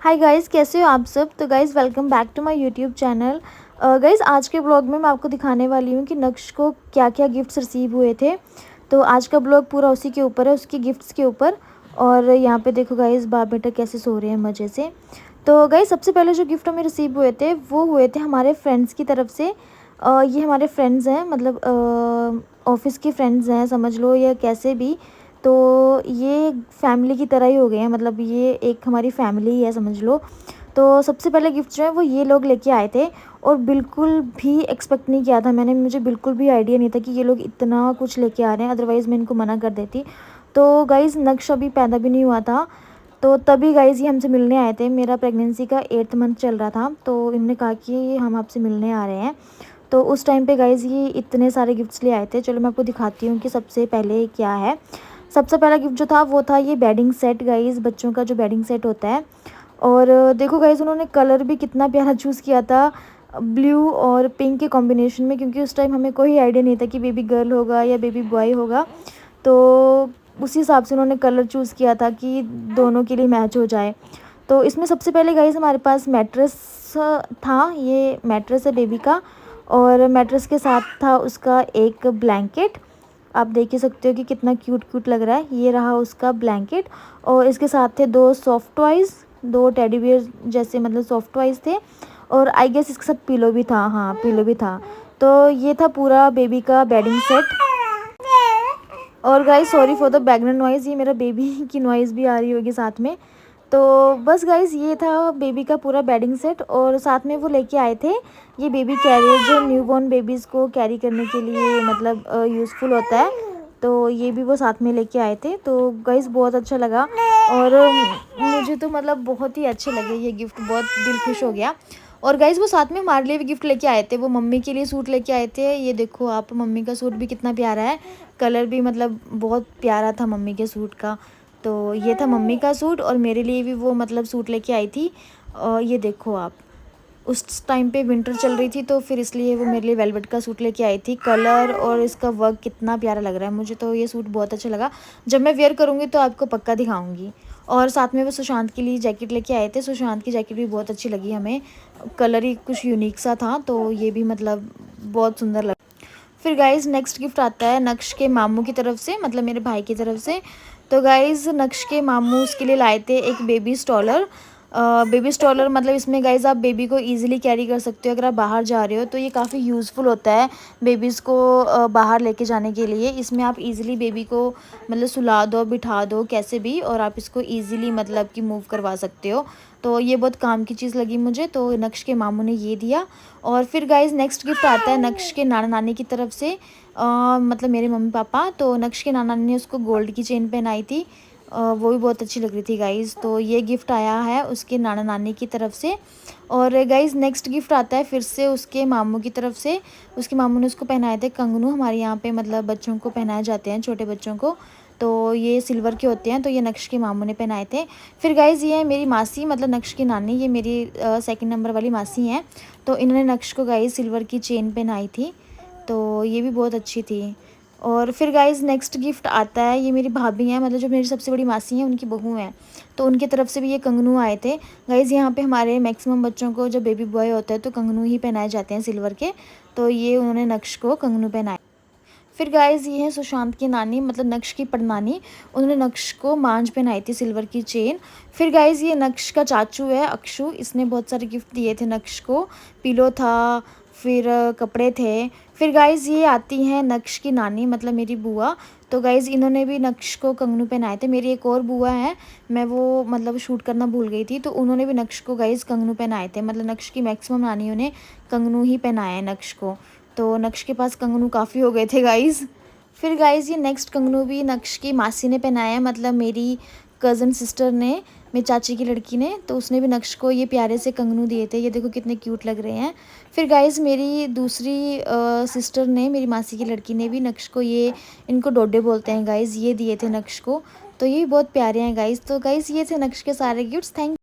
Hi guys, कैसे हो आप सब। तो guys welcome back to my YouTube channel. Guys आज के ब्लॉग में मैं आपको दिखाने वाली हूँ कि नक्श को क्या क्या गिफ्ट्स रिसीव हुए थे। तो आज का ब्लॉग पूरा उसी के ऊपर है, उसकी गिफ्ट्स के ऊपर। और यहाँ पे देखो गाइस बाप बेटा कैसे सो रहे हैं मज़े से। तो गाइस सबसे पहले जो गिफ्ट हमें रिसीव हुए थे वो हुए थे हमारे फ्रेंड्स की तरफ से। ये हमारे फ्रेंड्स हैं, मतलब ऑफिस के फ्रेंड्स हैं समझ लो, या कैसे भी। तो ये फैमिली की तरह ही हो गए हैं, मतलब ये एक हमारी फैमिली ही है समझ लो। तो सबसे पहले गिफ्ट जो है वो ये लोग लेके आए थे, और बिल्कुल भी एक्सपेक्ट नहीं किया था मैंने, मुझे बिल्कुल भी आइडिया नहीं था कि ये लोग इतना कुछ लेके आ रहे हैं, अदरवाइज़ मैं इनको मना कर देती। तो गाइज़ नक्श अभी पैदा भी नहीं हुआ था, तो तभी गाइज़ ये हमसे मिलने आए थे। मेरा प्रेगनेंसी का 8th मंथ चल रहा था, तो इन्होंने कहा कि हम आपसे मिलने आ रहे हैं। तो उस टाइम पे गाइज़ ये इतने सारे गिफ्ट्स ले आए थे। चलो मैं आपको दिखाती हूँ कि सबसे पहले क्या है। सबसे पहला गिफ्ट जो था वो था ये बेडिंग सेट गाइज़, बच्चों का जो बेडिंग सेट होता है। और देखो गाइज़ उन्होंने कलर भी कितना प्यारा चूज़ किया था, ब्लू और पिंक के कॉम्बिनेशन में, क्योंकि उस टाइम हमें कोई आइडिया नहीं था कि बेबी गर्ल होगा या बेबी बॉय होगा। तो उसी हिसाब से उन्होंने कलर चूज़ किया था कि दोनों के लिए मैच हो जाए। तो इसमें सबसे पहले गाइज़ हमारे पास मैट्रेस था, ये मैट्रेस है बेबी का। और मैट्रेस के साथ था उसका एक ब्लैंकेट। आप देख ही सकते हो कि कितना क्यूट क्यूट लग रहा है। ये रहा उसका ब्लैंकेट, और इसके साथ थे 2 सॉफ्ट टॉयज़, 2 टेडी बियर जैसे, मतलब सॉफ्ट टॉयज़ थे। और आई गेस इसके साथ पिलो भी था, हाँ पिलो भी था। तो ये था पूरा बेबी का बेडिंग सेट। और guys sorry for the background noise, ये मेरा बेबी की नॉइज़ भी आ रही होगी साथ में। तो बस गाइस ये था बेबी का पूरा बेडिंग सेट, और साथ में वो लेके आए थे ये बेबी कैरियर, जो न्यूबॉर्न बेबीज़ को कैरी करने के लिए मतलब यूज़फुल होता है। तो ये भी वो साथ में लेके आए थे। तो गाइस बहुत अच्छा लगा, और मुझे तो मतलब बहुत ही अच्छे लगे ये गिफ्ट, बहुत दिल खुश हो गया। और गाइज़ वो साथ में हमारे लिए भी गिफ्ट लेके आए थे। वो मम्मी के लिए सूट लेके आए थे। ये देखो आप, मम्मी का सूट भी कितना प्यारा है, कलर भी मतलब बहुत प्यारा था मम्मी के सूट का। तो ये था मम्मी का सूट, और मेरे लिए भी वो मतलब सूट लेके आई थी। ये देखो आप, उस टाइम पे विंटर चल रही थी, तो फिर इसलिए वो मेरे लिए वेलवेट का सूट लेके आई थी। कलर और इसका वर्क कितना प्यारा लग रहा है, मुझे तो ये सूट बहुत अच्छा लगा। जब मैं वेयर करूँगी तो आपको पक्का दिखाऊंगी। और साथ में वो सुशांत के लिए जैकेट लेके आए थे। सुशांत की जैकेट भी बहुत अच्छी लगी हमें, कलर ही कुछ यूनिक सा था, तो ये भी मतलब बहुत सुंदर लगा। फिर गाइज़ नेक्स्ट गिफ्ट आता है नक्श के मामू की तरफ से, मतलब मेरे भाई की तरफ से। तो गाइज़ नक्श के मामू उसके लिए लाए थे एक बेबी स्टॉलर। बेबी स्टॉलर मतलब इसमें गाइज़ आप बेबी को इजीली कैरी कर सकते हो अगर आप बाहर जा रहे हो, तो ये काफ़ी यूज़फुल होता है बेबीज़ को बाहर लेके जाने के लिए। इसमें आप इजीली बेबी को मतलब सुला दो, बिठा दो कैसे भी, और आप इसको इजीली मतलब कि मूव करवा सकते हो। तो ये बहुत काम की चीज़ लगी मुझे, तो नक्श के मामू ने ये दिया। और फिर गाइज़ नेक्स्ट गिफ्ट आता है नक्श के नाना नानी की तरफ से, मतलब मेरे मम्मी पापा। तो नक्श के नाना नानी ने उसको गोल्ड की चेन पहनाई थी, वो भी बहुत अच्छी लग रही थी गाइज़। तो ये गिफ्ट आया है उसके नाना नानी की तरफ से। और गाइज़ नेक्स्ट गिफ्ट आता है फिर से उसके मामू की तरफ से। उसके मामू ने उसको पहनाए थे कंगनू, हमारे यहाँ पे मतलब बच्चों को पहनाए जाते हैं, छोटे बच्चों को। तो ये सिल्वर के होते हैं, तो ये नक्श के मामू ने पहनाए थे। फिर गाइज़ ये है मेरी मासी, मतलब नक्श की नानी, ये मेरी 2nd नंबर वाली मासी हैं। तो इन्होंने नक्श को गाइज़ सिल्वर की चेन पहनाई थी, तो ये भी बहुत अच्छी थी। और फिर गाइज़ नेक्स्ट गिफ्ट आता है, ये मेरी भाभी हैं, मतलब जो मेरी सबसे बड़ी मासी हैं उनकी बहू हैं। तो उनकी तरफ से भी ये कंगनू आए थे गाइज़। यहाँ पे हमारे मैक्सिमम बच्चों को जब बेबी बॉय होता है तो कंगनू ही पहनाए जाते हैं सिल्वर के। तो ये उन्होंने नक्श को कंगनू पहनाए। फिर गाइज़ ये है सुशांत की नानी, मतलब नक्श की परनानी, उन्होंने नक्श को मांझ पहनाई थी सिल्वर की चेन। फिर गाइज़ ये नक्श का चाचू है अक्षु, इसने बहुत सारे गिफ्ट दिए थे नक्श को, पिलो था, फिर कपड़े थे। फिर गाइज़ ये आती हैं नक्श की नानी, मतलब मेरी बुआ। तो गाइज़ इन्होंने भी नक्श को कंगनू पहनाए थे। मेरी एक और बुआ है, मैं वो मतलब शूट करना भूल गई थी, तो उन्होंने भी नक्श को गाइज़ कंगनू पहनाए थे। मतलब नक्श की मैक्सिमम नानियों ने कंगनू ही पहनाए हैं नक्श को। तो नक्श के पास कंगनू काफ़ी हो गए थे गाइज़। फिर गाइज़ ये नेक्स्ट कंगनू भी नक्श की मासी ने पहनाया है, मतलब मेरी कज़न सिस्टर ने, मेरी चाची की लड़की ने। तो उसने भी नक्श को ये प्यारे से कंगनू दिए थे, ये देखो कितने क्यूट लग रहे हैं। फिर गाइज़ मेरी दूसरी सिस्टर ने, मेरी मासी की लड़की ने भी नक्श को ये, इनको डोडे बोलते हैं गाइज़, ये दिए थे नक्श को। तो ये भी बहुत प्यारे हैं गाइज़। तो गाइज़ ये थे नक्श के सारे गिफ्ट्स। थैंक